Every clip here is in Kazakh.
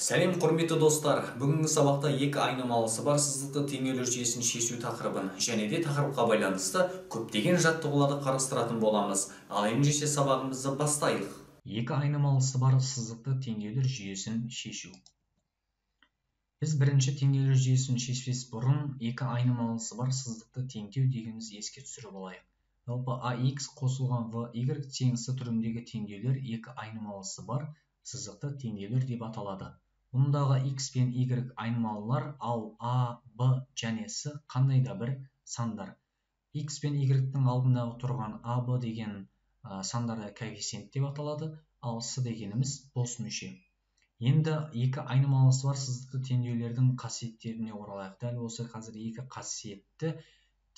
Сәлем құрметті достар. Бүгінгі сабақта екі айнымалысы бар сызықты теңеулер жүйесін шешу тақырыбын және де тақырыпқа байланысты көптеген жаттығуларды қарастыратын боламыз. Ал ендеше сабағымызды бастайық. Екі айнымалысы бар сызықты теңеулер жүйесін шешу. Біз бірінші теңеулер жүйесін шешпес бұрын екі айнымалысы бар сызықты теңдеу дегенімізді еске түсіріп алайық. Жалпы ax қосылған y тең с түріндегі теңдеулер екі айнымалысы бар сызықты теңдеулер деп аталады. Мұндағы x пен y айнымалылар, ал a, b және s қандай да бір сандар. X пен y-тің алдындағы тұрған a, b деген сандарды коэффициент деп аталады, ал s дегеніміз бос мүше. Енді екі айнымалысы бар сызықты теңдеулердің қасиеттеріне оралайық. Дәл осы қазір екі қасиетті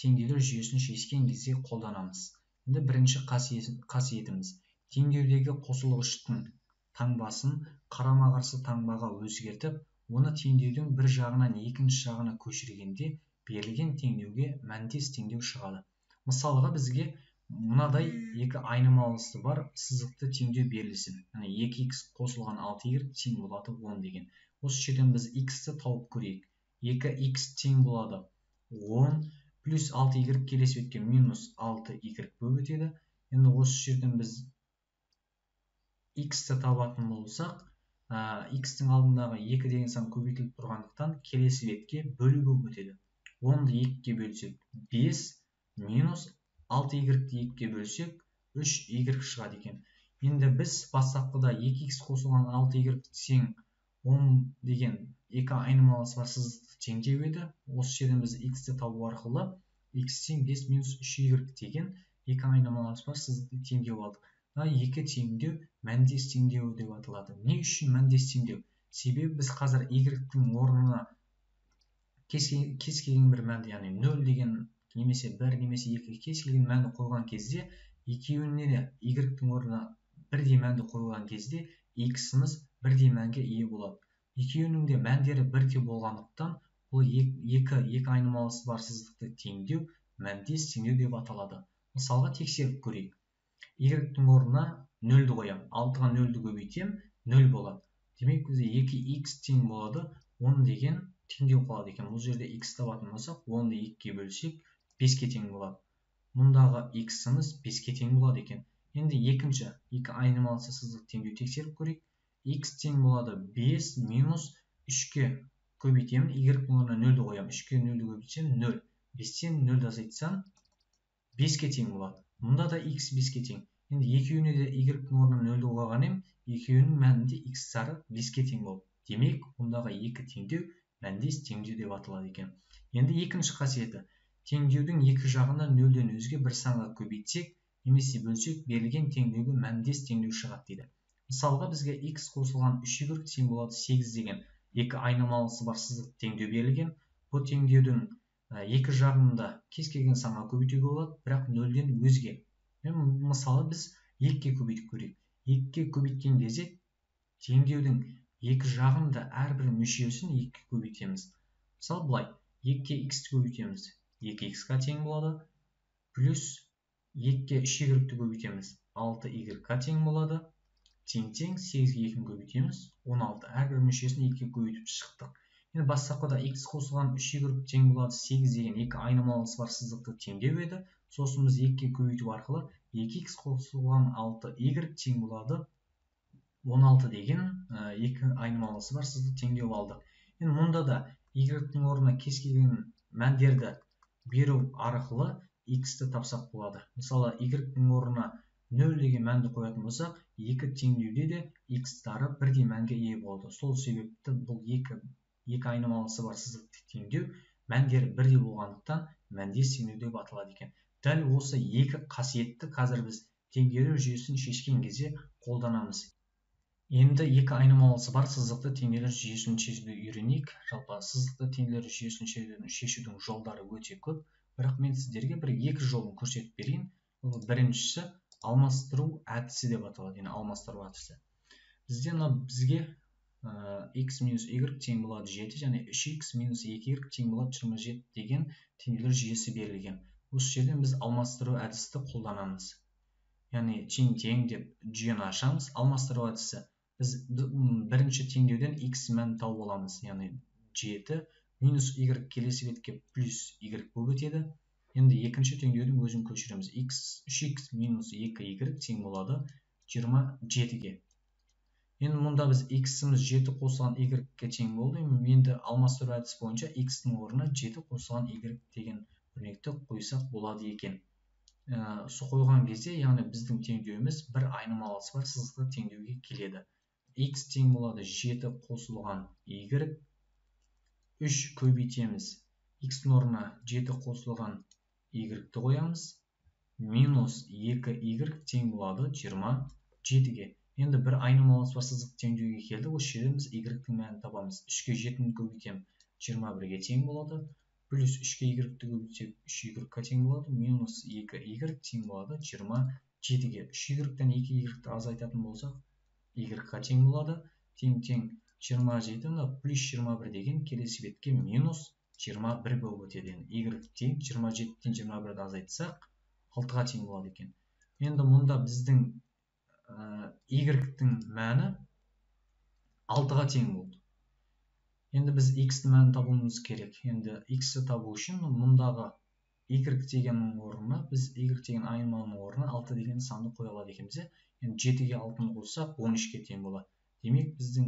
теңдеулер жүйесін шешкен кезде қолданамыз. Енді бірінші қасиетіміз теңдеудегі қосылғыштың таңбасын қарама-қарсы таңбаға өзгертіп, оны теңдеудің бір жағынан екінші жағына көшіргенде берілген теңдеуге мәндес теңдеу шығады. Мысалға бізге мынадай екі айнымалысы бар сызықты теңдеу берілсін. 2x қосылған 6y тең болады 10 деген. Осы жерден біз x-ті тауып көрейік. 2x тең болады 10 плюс 6y келесі бетке минус 6y болып өтеді. Енді осы жерден біз x-ті табатын болсақ, x-тің алдындағы 2 деген сан көбейтіліп тұрғандықтан келесі бетке бөлу болып өтеді. 10-ды 2-ге бөлсек 5 минус 6y-ді 2-ге бөлсек 3y шығады екен. Енді біз бастапқыда 2x қосылған 6y тең 10 деген екі айнымалысы бар сызықты теңдеу еді. Осы жерден біз x-ті табу арқылы x тең 5 минус 3y деген екі айнымалысы бар сызықты теңдеу алдық. Екі теңдеу мәндес теңдеу деп аталады. Не үшін мәндес теңдеу? Себебі біз қазір y-тің орнына кез келген бір мәнді, яғни 0 деген немесе 1 немесе 2 кез келген мәнді қойған кезде, екеуіне де y-тің орнына бірдей мәнді қойған кезде x-іміз бірдей мәнге ие болады. Екеуінің де мәндері бірдей болғандықтан, бұл екі айнымалысы бар сызықты теңдеу мәндес теңдеу деп аталады. Мысалға тексеріп көрейік. Y-тің орнына 0-ді қоям. 6-ға 0-ді көбейтем, 0 болады. Демек бізде 2x тең болады 10 деген теңдеу қалады екен. Бұл жерде x табатын болсақ, 10-ды 2-ге бөлсек 5-ке тең болады. Мұндағы x-іміз 5-ке тең болады екен. Енді екінші екі айнымалысы сызықты теңдеу тексеріп көрейік. X тең болады 5 минус 3-ке көбейтемін, y-тің орнына 0-ді қоям. 3-ке 0-ді көбейтсем 0. 5-тен 0-ді азайтсам 5-ке тең болады. Мұнда да x 5-ке тең. Енді екеуіне де y-тің орнына 0-ді қойған ем, екеуінің мәнінде x-тары 5-ке тең болды. Демек, мұндағы екі теңдеу мәндес теңдеу деп аталады екен. Енді екінші қасиеті. Теңдеудің екі жағына 0-ден өзге бір санға көбейтсек, немесе бөлсек, берілген теңдеуге мәндес теңдеу шығады дейді. Мысалға бізге x қосылған 3y тең болады 8 деген екі айнымалысы бар сызықты теңдеу берілген. Бұл теңдеудің екі жағында кез келген санға көбейтуге болады, бірақ 0-ден өзге. Мысалы біз 2-ке көбейтіп көрейік. 2-ке көбейткен кезде теңдеудің екі жағында әрбір мүшесін 2-ке көбейтеміз. Мысалы былай, 2-ке x-ті көбейтеміз, 2x-қа тең болады, плюс 2-ке 3y-ті көбейтеміз, 6y-қа тең болады, тең-тең 8-ге 2-ні көбейтеміз, 16. Әрбір мүшесін 2-ке көбейтіп шықтық. Енді бастапқыда x қосылған 3y тең болады 8 деген екі айнымалысы бар сызықты теңдеу еді. Сосын біз 2-ке көбейту арқылы 2x қосылған 6y тең болады 16 деген екі айнымалысы бар сызықты теңдеу алдық. Енді мұнда да y-тің орнына кез келген мәндерді беру арқылы x-ті тапсақ болады. Мысалы, y-тің орнына 0 деген мәнді қоятын болсақ, екі теңдеуде де x-тары бірдей мәнге ие болды. Сол себепті бұл екі айнымалысы бар сызықты теңдеу мәндері бірдей болғандықтан мәндес теңдеу деп аталады екен. Дәл осы екі қасиетті қазір біз теңдеулер жүйесін шешкен кезде қолданамыз. Енді екі айнымалысы бар сызықты теңдеулер жүйесін шешуді үйренейік. Жалпы сызықты теңдеулер жүйесін шешудің жолдары өте көп, бірақ мен сіздерге екі жолын көрсетіп берейін. Біріншісі алмастыру әдісі деп аталады, яғни алмастыру әдісі. Бізге x минус y тең болады 7 және 3x минус 2y тең болады 27 деген теңдеулер жүйесі берілген. Осы жерден біз алмастыру әдісті қолданамыз. Яғни тең деп жүйені ашамыз. Алмастыру әдісі біз бірінші теңдеуден x мәнін тауып аламыз, яғни 7 минус y келесі бетке плюс y болып өтеді. Енді екінші теңдеудің өзін көшіреміз. 3x минус 2y тең болады 27-ге. Енді мұнда біз x-іміз 7 қосылған y-ге тең болды. Енді алмастыру әдісі бойынша x-ның орнына 7 қосылған y деген өрнекті қойсақ болады екен. Қойған кезде, яғни біздің теңдеуіміз бір айнымалысы бар сызықты теңдеуге келеді. X тең болады 7 қосылған y, 3 көбейтеміз. X-ның орнына 7 қосылған y-ті қоямыз. Минус 2y тең болады 27-ге. Енді бір айнымалысы бар сызық теңдеуге келді. Осы жерден біз y-тің мәнін табамыз. 3-ке 7-ні көбейтем 21-ге тең болады. Плюс 3-ке y-ті көбейтсек 3y-ға тең болады. Минус 2y тең болады 27-ге. 3y-тен 2y-ті азайтатын болсақ, y-ға тең болады. Тең 27, плюс 21 деген келесі бетке минус 21 болып өтеді. Y тең 27-тен 21-ді азайтсақ, 6-ға тең болады екен. Енді мұнда біздің y-тің мәні 6-ға тең болды. Енді біз x-ті мәнін табуымыз керек. Енді x-ті табу үшін мұндағы y дегеннің орнына біз y деген айнымалының орнына 6 деген санды қоя алады екенбіз. Енді 7-ге 6-ны қоссақ 13-ге тең болады. Демек біздің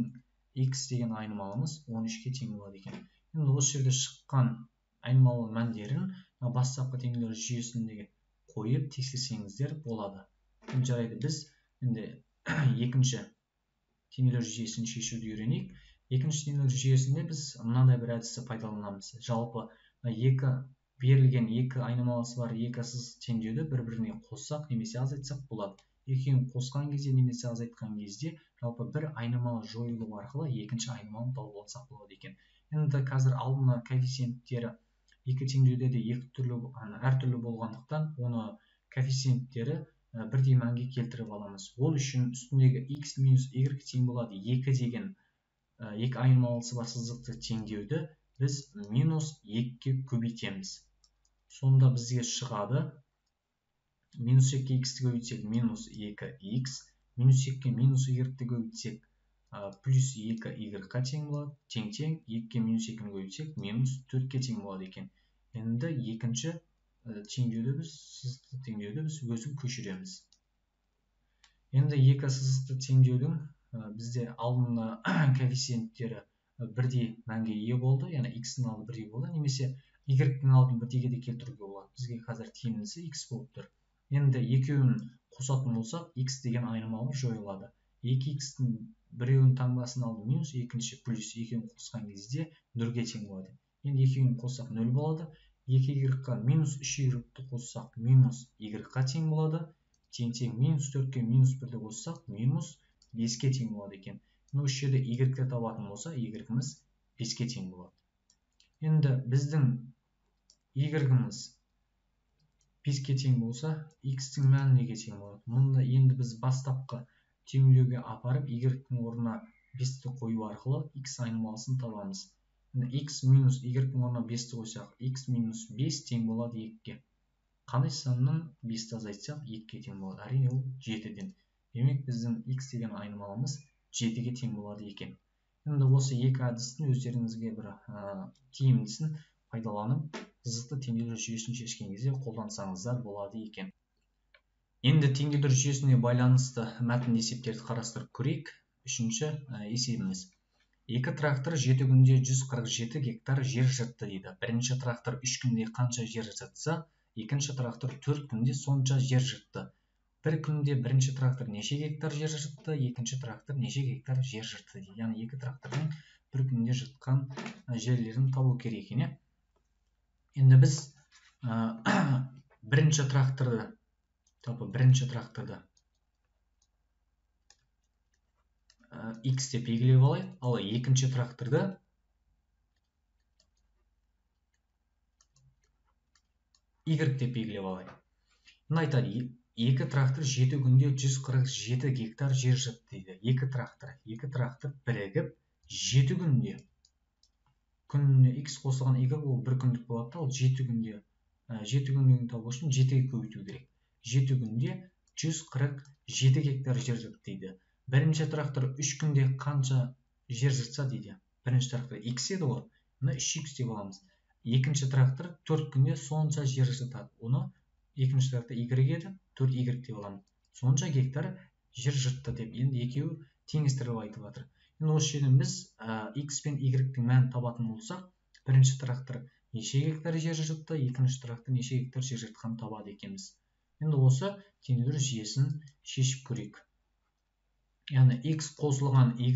x деген айнымалымыз 13-ге тең болады екен. Енді осы жерде шыққан айнымалы мәндерін бастапқы теңдеулер жүйесіндегі қойып тексерсеңіздер болады. Жарайды, біз енді екінші теңдеулер жүйесін шешуді үйренейік. Екінші теңдеулер жүйесінде біз мынандай бір әдісті пайдаланамыз. Жалпы берілген екі айнымалысы бар екі сызық теңдеуді бір-біріне қоссақ немесе азайтсақ болады. Екеуін қосқан кезде немесе азайтқан кезде жалпы бір айнымалы жойылу арқылы екінші айнымалын тауып алсақ болады екен. Енді қазір алдына коэффициенттері екі теңдеуде де әртүрлі болғандықтан, оны коэффициенттері бірдей мәнге келтіріп аламыз. Ол үшін үстіндегі x минус y тең болады 2 деген екі айнымалысы бар сызықты теңдеуді біз минус 2-ке көбейтеміз. Сонда бізге шығады минус 2-ке x-ті көбейтсек минус 2x, минус 2-ке минус y-ті көбейтсек плюс 2y-ға тең болады. Тең 2-ке минус 2-ні көбейтсек минус 4-ке тең болады екен. Енді екінші сызықты теңдеуді біз өзін көшіреміз. Енді екі сызықты теңдеудің бізде алдында коэффициенттері бірдей мәнге ие болды, яғни x-ның алды бірдей болды, немесе y-ның алдын бірдейге де келтіруге болады. Бізге қазір тиімдісі x болып тұр. Енді екеуін қосатын болсақ, x деген айнымалы жойылады. 2x-тің біреуін таңбасын алды минус, екінші плюс, екеуін қосқан кезде 0-ге тең болады. Енді екеуін қоссақ 0 болады. 2y-ға минус 3y-ті қоссақ минус y-ға тең болады. Тең минус 4-ке минус 1-ді қоссақ минус 5-ке тең болады екен. Осы жерде y-ті табатын болса, y-іміз 5-ке тең болады. Енді біздің y-іміз 5-ке тең болса, x-тің мәні неге тең болады? Мұнда енді біз бастапқы теңдеуге апарып, y-тің орнына 5-ті қою арқылы x айнымалысын табамыз. X минус y-тің орнына 5-ті қойсақ, x минус 5 тең болады 2-ге. Қандай саннан 5-ті азайтсақ 2-ге тең болады? Әрине ол 7-ден. Демек біздің x деген айнымалымыз 7-ге тең болады екен. Енді осы екі әдістің өздеріңізге бір тиімдісін пайдаланып, сызықты теңдеулер жүйесін шешкен кезде қолдансаңыздар болады екен. Енді теңдеулер жүйесіне байланысты мәтін есептерді қарастырып көрейік. Үшінші есебіміз. Екі трактор 7 күнде 147 гектар жер жыртты дейді. Бірінші трактор 3 күнде қанша жер жыртса, екінші трактор 4 күнде сонша жер жыртты. Bir күнде бірінші трактор неше гектар жер жыртты, екінші трактор неше гектар жер жыртты дейді. Яғни екі трактордың бір күнде жыртқан жерлерін табу керек екен. Енді біз бірінші тракторды x деп белгілеп алайық, ал екінші тракторды y деп белгілеп алайық. Мына айтады, екі трактор 7 күнде 147 гектар жер жыртты дейді. Екі трактор бірігіп 7 күнде күніне x қосылған y ол бір күндік болады, ал 7 күндігін табу үшін 7-ге көбейту керек. 7 күнде 147 гектар жер жыртты дейді. бірінші трактор 3 күнде қанша жер жыртса дейді. Бірінші трактор x еді ғой, оны 3x деп аламыз. Екінші трактор 4 күнде сонша жер жыртады. Оны екінші трактор y еді, 4y деп аламыз. Сонша гектар жер жыртты деп. Енді екеуі теңестіріліп айтып жатыр. Енді осы жерден біз x пен y-тің мәнін табатын болсақ, бірінші трактор неше гектар жер жыртты, екінші трактор неше гектар жер жыртқанын табады екенбіз. Енді осы теңдеулер жүйесін шешіп көрейік. Яғни x қосылған y,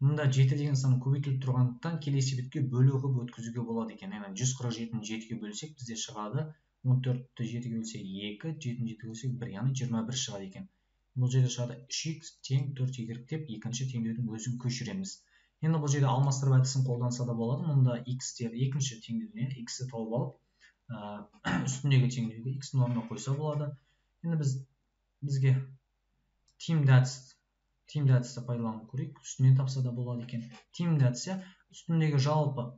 мұнда 7 деген сан көбейтіліп тұрғандықтан келесі бетке бөлу қылып өткізуге болады екен. Яғни 147-ні 7-ге бөлсек, бізде шығады 14-ті 7-ге бөлсек 2, 7-ні 7-ге бөлсек 1, яғни 21 шығады екен. Бұл жерде шығады 3x тең 4y деп екінші теңдеудің өзін көшіреміз. Енді бұл жерде алмастырып әдісін қолданса да болады. Мұнда x-тер екінші теңдеуден x-ті тауып алып, үстіндегі теңдеуге x-ның орнына қойса болады. Енді бізге тиімді әдісті пайдаланып көрейік. Үстінен тапса да болады екен. Тиімді әдісі үстіндегі жалпы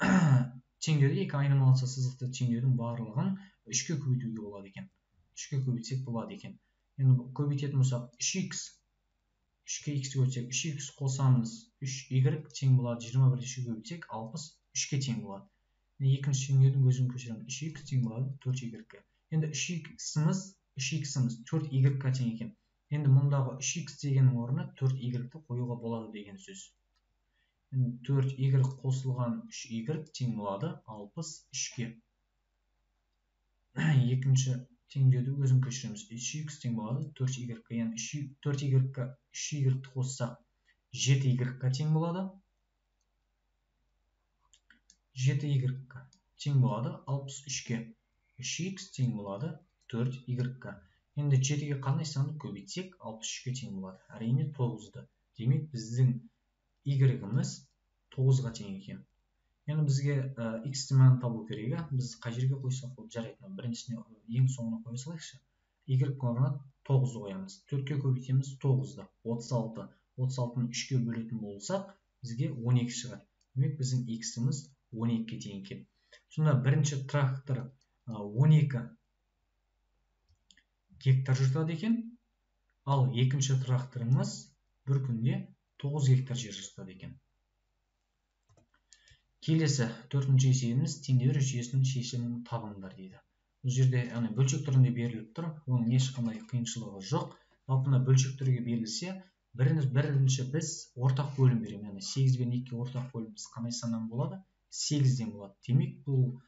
теңдеуді, екі айнымалысы сызықты теңдеудің барлығын 3-ке көбейтуге болады екен. 3-ке көбейтсек болады екен. Енді көбейтетін болсақ 3x, 3-ке x көбейтсек 3x қосамыз 3y тең болады 21-ді 3-ке көбейтсек 63-ке тең болады. Екінші теңдеудің өзін көшіреміз. 3x тең болады 4y-ге. Енді 3x-іміз 4y-ге тең екен. Енді мұндағы 3x дегеннің орнына 4y-ті қоюға болады деген сөз. 4y қосылған 3y тең болады 63-ке. Екінші теңдеуді өзін көшіреміз. 3x тең болады 4y-ге. Яғни 4y-ті 3y-ті қоссақ 7y-ға тең болады. 7y-ға тең болады 63-ке. 3x тең болады 4y-ға. Енді 7-ге қандай санды көбейтсек 63-ке тең болады. Әрине 9-ды. Демек біздің y-іміз 9-ға тең екен. Енді бізге x-ті мәнін табу керек. Біз қай жерге қойсақ болып жарайды. Біріншісіне ең соңына қоя салайықшы. Y орнына 9 қоямыз. 4-ке көбейтеміз 9-ды. 36. 36-ны 3-ке бөлетін болсақ, бізге 12 шығады. Демек біздің x-іміз 12-ке тең екен. Сонда бірінші трактор 12 гектар жыртады екен, ал екінші тракторымыз бір күнде 9 гектар жер жыртады екен. Келесі төртінші есебіміз теңдеулер жүйесінің шешімін табыңдар дейді. Бұл жерде бөлшек түрінде беріліп тұр, оның ешқандай қиыншылығы жоқ. Жалпы бөлшек түрге берілсе, бірінші біз ортақ бөлім береміз. Яғни 8 бен 2-ге ортақ бөлім біз қандай саннан болады? 8-ден болады. Демек бұл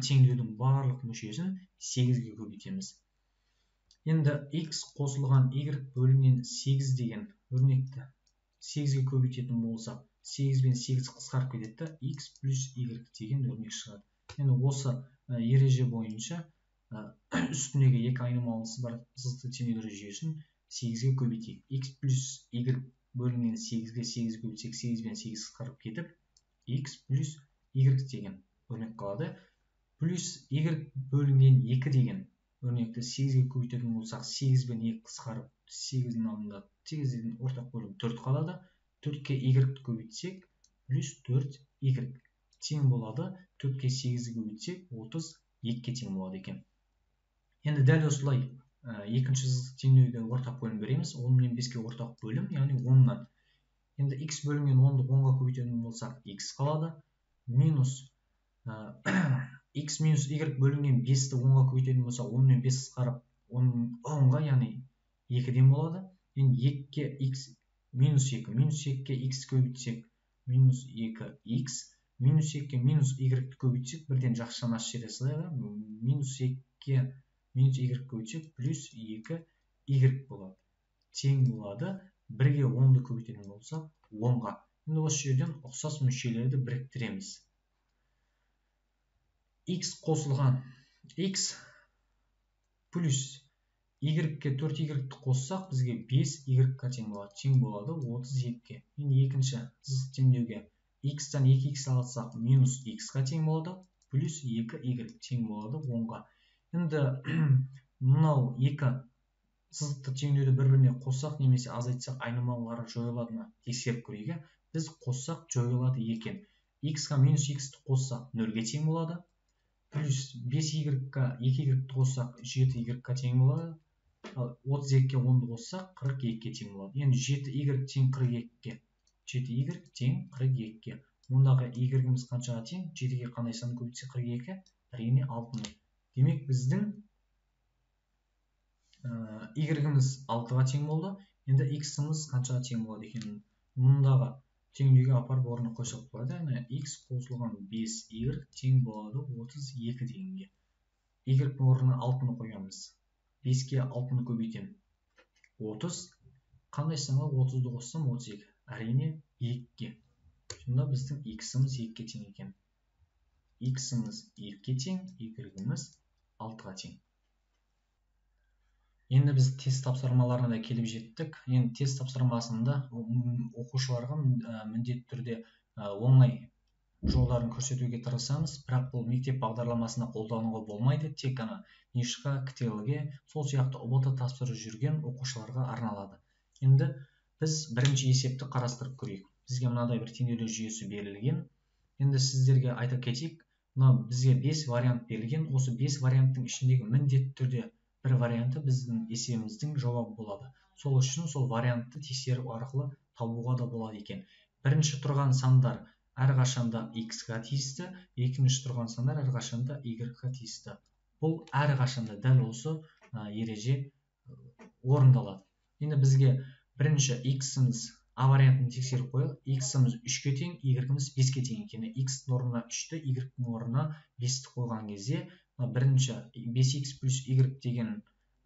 теңдеудің барлық мүшесін 8-ге көбейтеміз. Енді x қосылған y бөлінген 8 деген өрнекті 8-ге көбейтетін болсақ, 8 бен 8 қысқарып кетеді, x плюс y деген өрнек шығады. Енді осы ереже бойынша үстіндегі екі айнымалысы бар сызықты теңдеулер жүйесін 8-ге көбейтейік. x плюс y бөлінген 8-ге 8 көбейтсек, 8 бен 8 қысқарып кетіп, x плюс y деген өрнек қалады. Плюс y бөлінген 2 деген өрнекті 8-ге көбейтетін болсақ, 8 бен 2 қысқарып, 8-дің алдында 8-ден ортақ бөлім 4 қалады. 4-ке y-ті көбейтсек, плюс 4y тең болады. 4-ке 8-ді көбейтсек, 32-ке тең болады екен. Енді дәл осылай екінші теңдеуге ортақ бөлім береміз. 10 мен 5-ке ортақ бөлім, яғни 10-нан. Енді x бөлінген 10-ды 10-ға көбейтетін болсақ, x қалады. Минус x минус y бөлінген 5-ті 10-ға көбейтетін болса, 10 мен 5 қысқарып 10-ға, яғни 2-ден болады. Енді 2-ке x минус 2, минус 2-ке x көбейтсек, минус 2x, минус 2-ке минус y көбейтсек, бірден жақшаны аш жере салайық. Минус 2-ке минус y көбейтсек, плюс 2y болады. Тең болады. 1-ге 10-ды көбейтетін болса, 10-ға. Енді осы жерден ұқсас мүшелерді біріктіреміз. x қосылған x плюс y-ке 4y-ті қоссақ, бізге 5y-ға тең болады. Тең болады 32-ке. Енді екінші сызық теңдеуге x-тан 2x алсақ, минус x-ға тең болады. Плюс 2y тең болады 10-ға. Енді мынау екі сызықты теңдеуді бір-біріне қоссақ, немесе азайтсақ, айнымалылары жойылады ма? Тексеріп көрейік. Біз қоссақ жойылады екен. x-ға минус x-ті қоссақ 0-ге тең болады. Плюс 5y-ға 2y-ті қоссақ 7y-ға тең болады. 32-ке 10-ды қоссақ 42-ке тең болады. Енді 7y тең 42-ке. 7y тең 42-ке. Мұндағы y-іміз қаншаға тең? 7-ге қандай санды көбейтсе 42? Әрине 6-ны. Демек біздің y-іміз 6-ға тең болды. Енді x-іміз қаншаға тең болады екен? Мұндағы теңдеуге апарып орнына қойсақ болады. X қосылған 5y тең болады 32 дегенге. Y-дің орнына 6-ны қоямыз. 5-ке 6-ны көбейтем. 30. Қандай санға 30-ды қоссам 32? Әрине 2-ке. Сонда біздің x-іміз 2-ке тең екен. X-іміз 2-ке тең, y-іміз 6-ға тең. Енді біз тест тапсырмаларына да келіп жеттік. Енді тест тапсырмасында оқушыларға міндетті түрде оңай жолдарын көрсетуге тырысамыз, бірақ бұл мектеп бағдарламасына қолдануға болмайды, тек қана Нишқа, ктл-ге, сол сияқты ұбт тапсырып жүрген оқушыларға арналады. Енді біз бірінші есепті қарастырып көрейік. Бізге мынадай бір теңдеулер жүйесі берілген. Енді сіздерге айта кетейік, бізге 5 вариант берілген. Осы 5 варианттың ішіндегі міндетті түрде бір варианты біздің есебіміздің жауабы болады. Сол үшін сол вариантты тексеріп арқылы табуға да болады екен. Бірінші тұрған сандар әрқашанда x-ға тиісті, екінші тұрған сандар әрқашанда y-ға тиісті. Бұл әрқашанда дәл осы ереже орындалады. Енді бізге бірінші x-іміз A вариантын тексеріп қойып, x-іміз 3-ке тең, y-іміз 5-ке тең екені. X-дің орнына 3-ті, y-дің орнына 5-ті қойған кезде бірінші 5x плюс y деген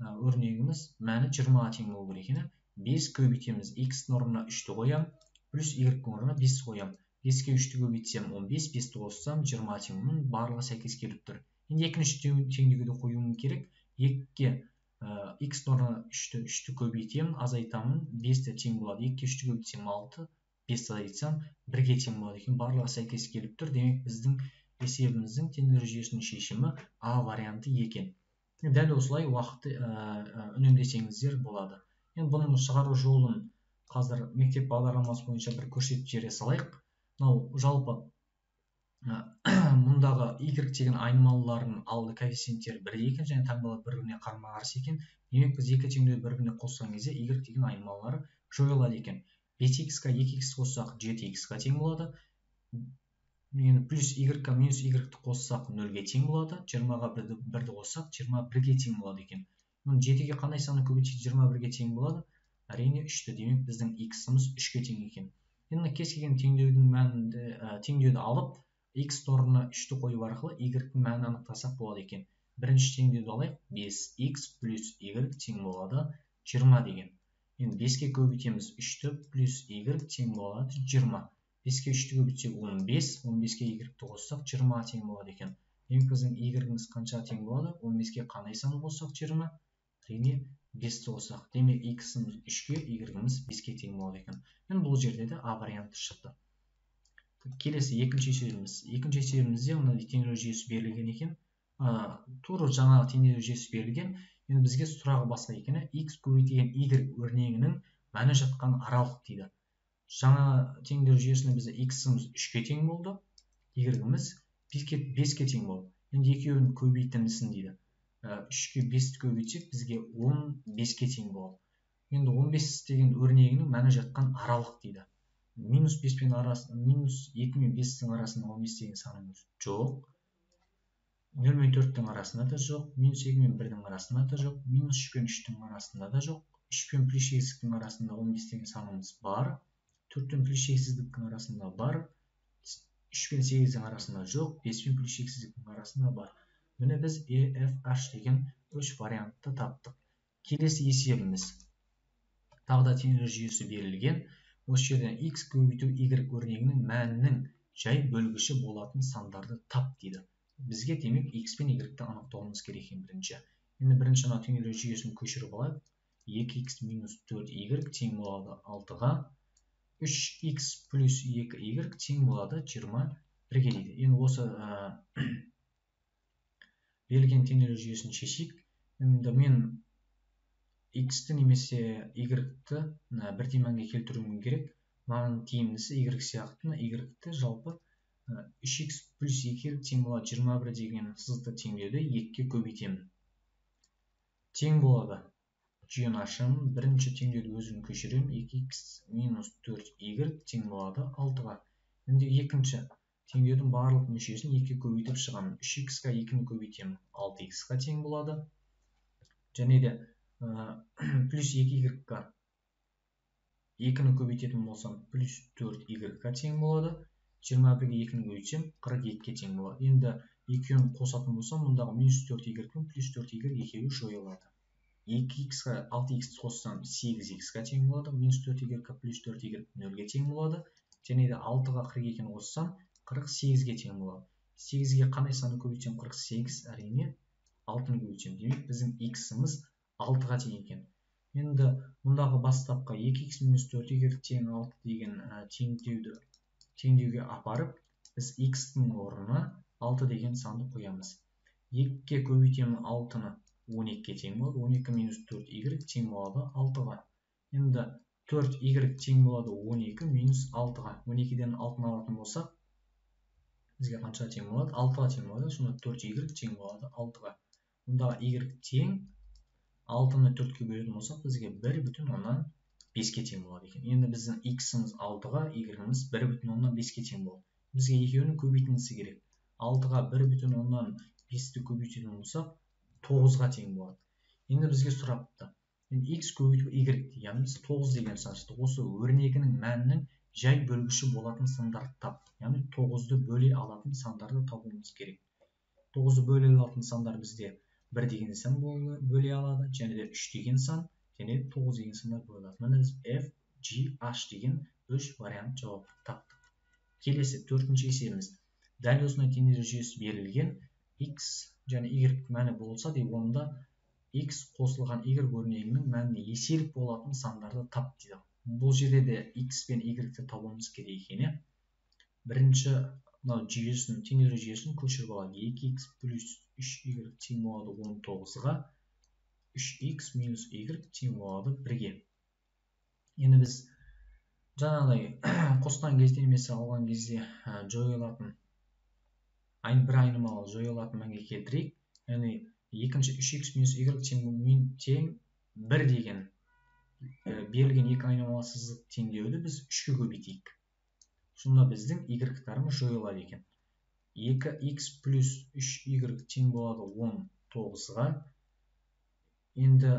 өрнегіміз мәні 20-ға тең болу керек екен. 5 көбейтеміз, x-дің орнына 3-ті қоям, плюс y-дің орнына 5 қоям. 5-ке 3-ті көбейтсем 15, 5-ті қоссам 20-ға тең. Мұның барлығы сәйкес келіп тұр. Енді екінші теңдеуге де қоюым керек. 2-ке x-дің орнына 3-ті көбейтемін, азайтамын, 5-ті тең болады. 2-ке 3-ті көбейтсем 6, 5-ті азайтсам 1-ге тең болады екен. Барлығы сәйкес келіп тұр. Демек біздің есебіміздің теңдеулер жүйесінің шешімі А варианты екен. Дәл осылай уақытты үнемдесеңіздер болады. Енді бұның шығару жолын қазір мектеп бағдарламасы бойынша бір көрсетіп жібере салайық. Жалпы мұндағы y деген айнымалылардың алды коэффициенттері 1 екен, және таңбалар бір-біріне қарама-қарсы екен. Демек біз екі теңдеуді бір-біріне қосқан кезде y деген айнымалылары жойылады екен. 5x-қа 2x қоссақ 7x-ға тең болады. Плюс y-қа минус y-ті қоссақ 0-ге тең болады. 20-ға 1-ді қоссақ 21-ге тең болады екен. 7-ге қандай саны көбейтсек 21-ге тең болады? Әрине 3-ті. Демек біздің x-іміз 3-ке тең екен. Енді кез келген теңдеудің мәнінде теңдеуді алып, x орнына 3-ті қою арқылы y-дің мәнін анықтасақ болады екен. Бірінші теңдеуді алайық. 5x плюс y тең болады 20 деген. Енді 5-ке көбейтеміз 3-ті плюс y тең болады 20. 5-ке 3-ті көбейтсек 15, 15-ке y-ті қоссақ 20-ға тең болады екен. Демек біздің y-іміз қаншаға тең болады? 15-ке қандай сан қоссақ 20? Әрине 5-ті қоссақ. Демек x-іміз 3-ке, y-іміз 5-ке тең болады екен. Енді бұл жерде де А варианты шықты. Келесі екінші есебіміз. Екінші есебімізде мынадай теңдеулер жүйесі берілген екен. Тура жаңағы теңдеулер жүйесі берілген. Енді бізге сұрағы басқа екен. X көбейтілген y өрнегінің мәні жатқан аралық дейді. Жаңа теңдеулер жүйесінде бізде x-іміз 3-ке тең болды, y-іміз 5-ке тең болды. Енді екеуінің көбейтіндісін дейді. 3-ке 5-ті көбейтсек бізге 15-ке тең болады. Енді 15 деген өрнегінің мәні жатқан аралық дейді. Минус 2 мен 5-тің арасында 15 деген санымыз жоқ. 0 мен 4-тің арасында да жоқ. Минус 2 мен 1-дің арасында да жоқ. Минус 3 пен 3-тің арасында да жоқ. 3 пен плюс 6-тің арасында 15 деген санымыз бар. 4 пен плюс 6-тің арасында бар. 3 пен 8-тің арасында жоқ. 5 пен плюс 6-тің арасында бар. Міне біз EFH деген 3 вариантты таптық. Келесі есебіміз. Тағы да теңдеулер жүйесі берілген. Осы жерден x көбейту y өрнегінің мәнінің жай бөлгіші болатын сандарды тап дейді. Бізге демек x пен y-ті анықтауымыз керек екен бірінші. Енді бірінші теңдеулер жүйесін көшіріп алайық. 2x минус 4y тең болады 6-ға. 3x плюс 2y тең болады 21-ге дейді. Енді осы берілген теңдеулер жүйесін шешейік. Енді мен x-ті немесе y-ті бірдей мәнге келтіруім керек. Маған тиімдісі y сияқты y-ті жалпы 3x плюс 2y тең болады 21 деген сызықты теңдеуді 2-ке көбейтемін. Тең болады жиынашым бірінші теңдеуді өзін көшірем. 2x минус 4y тең болады 6-ға. Енді екінші теңдеудің барлық мүшесін 2 көбейтіп шығамын. 3x-қа 2-ні көбейтемін. 6x-қа тең болады. Және де плюс 2y-ға 2-ні көбейтетін болсам, плюс 4y-ға тең болады. 21-ге 2-ні көбейтсем, 42-ге тең болады. Енді екеуін қосатын болсам, мұндағы минус 4y пен плюс 4y екеуі жойылады. 2x-ға 6x қоссам 8x-ға тең болады. Минус 4y-ға плюс 4y 0-ге тең болады. Және де 6-ға 42-ні қоссам 48-ге тең болады. 8-ге қандай саны көбейтсем 48, әрине 6-ны көбейтсем. Демек, біздің x-іміз 6-ға тең екен. Енді мұндағы бастапқа 2x минус 4y тең 6 деген теңдеуге апарып, біз x-ның орнына 6 деген санды қоямыз. 2-ге көбейтемін 6-ны 12-ге тең болады. 12 минус 4y тең болады 6-ға. Енді 4y тең болады 12 минус 6-ға. 12-ден 6-ны алатын болсақ, бізге қанша тең болады? 6-ға тең болады. Сонда 4y тең болады 6-ға. Мұндағы y тең 6-ны 4-ке бөлетін болсақ, бізге 1,5-ке тең болады екен. Енді біздің x-іміз 6-ға, y-іміз 1,5-ке тең болады. Бізге екеуінің көбейтіндісі керек. 6-ға 1,5-ті көбейтетін болсақ, 9-ға тең болады. Енді бізге сұрапты. X көбейтіп y-ді, яғни біз 9 деген сан шықты. Осы өрнегінің мәнінің жай бөлгіші болатын сандарды тап. Яғни 9-ды бөле алатын сандарды табуымыз керек. 9-ды бөле алатын сандар бізде 1 деген сан бөле алады, және де 3 деген сан, және де 9 деген сандар бөле алады. Міне біз f, g, h деген 3 вариант жауапты таптық. Келесі 4-ші есебіміз. Дәл осындай теңдеу жүйесі берілген x және y мәні болса деп, онда x қосылған y өрнегінің мәніне еселік болатын сандарды тап дейді. Бұл жерде де x пен y-ті табуымыз керек екен. Бірінші жүйесін, теңдеу жүйесін көшіріп алады. 2x плюс 3y тең болады 19-ға, 3x минус y тең болады 1-ге. Енді біз жаңағыдай қосқан кезде немесе алған кезде жойылатын, бір айнымалы жойылатын мәнге келтірейік. Яғни екінші 3x минус y тең 1 деген берілген екі айнымалы сызық теңдеуді біз 3-ке көбейтейік. Сонда біздің y-тарымыз жойылады екен. 2x плюс 3y тең болады 19-ға. Енді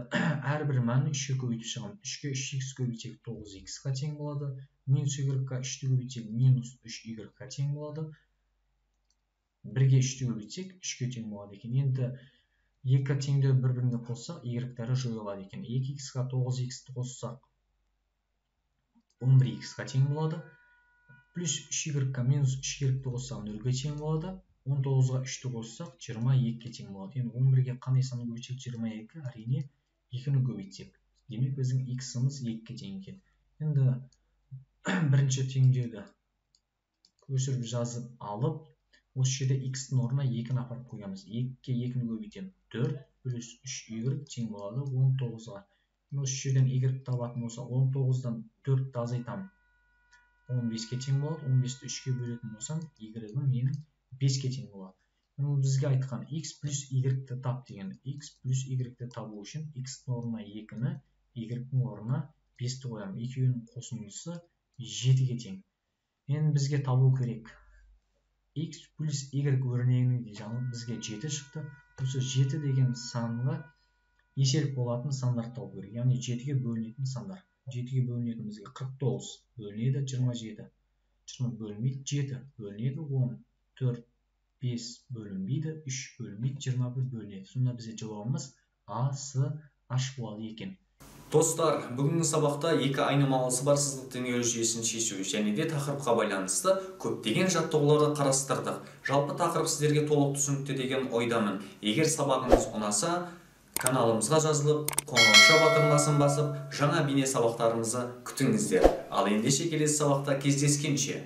әрбір мәнін 3-ке көбейтіп шығамын. 3-ке 3x көбейтсек 9x-ға тең болады. Минус y-ға 3-ті көбейтсек минус 3y-ға тең болады. 1-ге 3-ті көбейтсек 3-ке тең болады екен. Енді екі теңдеу бір-біріне қоссақ, y-тары жойылады екен. 2x-ға 9x-ті қоссақ 11x-ға тең болады. Плюс 3y-ға минус 3y-ті қоссақ 0-ге тең болады. 19-ға 3-ті қоссақ 22-ге тең болады. Енді 11-ге қандай саны көбейтсек 22, әрине 2-ні көбейтсек. Демек біздің x-іміз 2-ге тең екен. Енді бірінші теңдеуді көшіріп жазып алып, осы жерде x-тің орнына 2-ні апарып қоямыз. 2-ге 2-ні көбейтемін. 4 плюс 3y тең болады 19-ға. Осы жерден y табатын болса, 19-дан 4-ті азайтамын. 15-ке тең болады. 15-ті 3-ке бөлетін болсам, y-ім менің 5-ке тең болады. Бізге айтқан x плюс y-ті тап деген. X плюс y-ті табу үшін x-тің орнына 2-ні, y-тің орнына 5-ті қоямын. Екеуінің қосындысы 7-ге тең. Енді бізге табу керек. X плюс y өрнегінің бізге 7 шықты. Осы 7 деген санға еселік болатын сандар табу керек. Яғни 7-ге бөлінетін сандар. 7-ге бөлінетін бізге 49 бөлінеді 27. 20 бөлінбейді 7 бөлінеді 10. 4, 5 бөлінбейді 3 бөлінбейді 21 бөлінеді. Сонда бізде жауабымыз A, S, H болады екен. Достар, бүгінгі сабақта екі айнымалысы бар сызық теңдеу жүйесін шешу және де тақырыпқа байланысты көптеген жаттығуларды қарастырдық. Жалпы тақырып сіздерге толық түсінікті деген ойдамын. Егер сабағымыз ұнаса, каналымызға жазылып, қоңырауша батырмасын басып, жаңа бейне сабақтарымызды күтіңіздер. Ал ендеше келесі сабақта кездескенше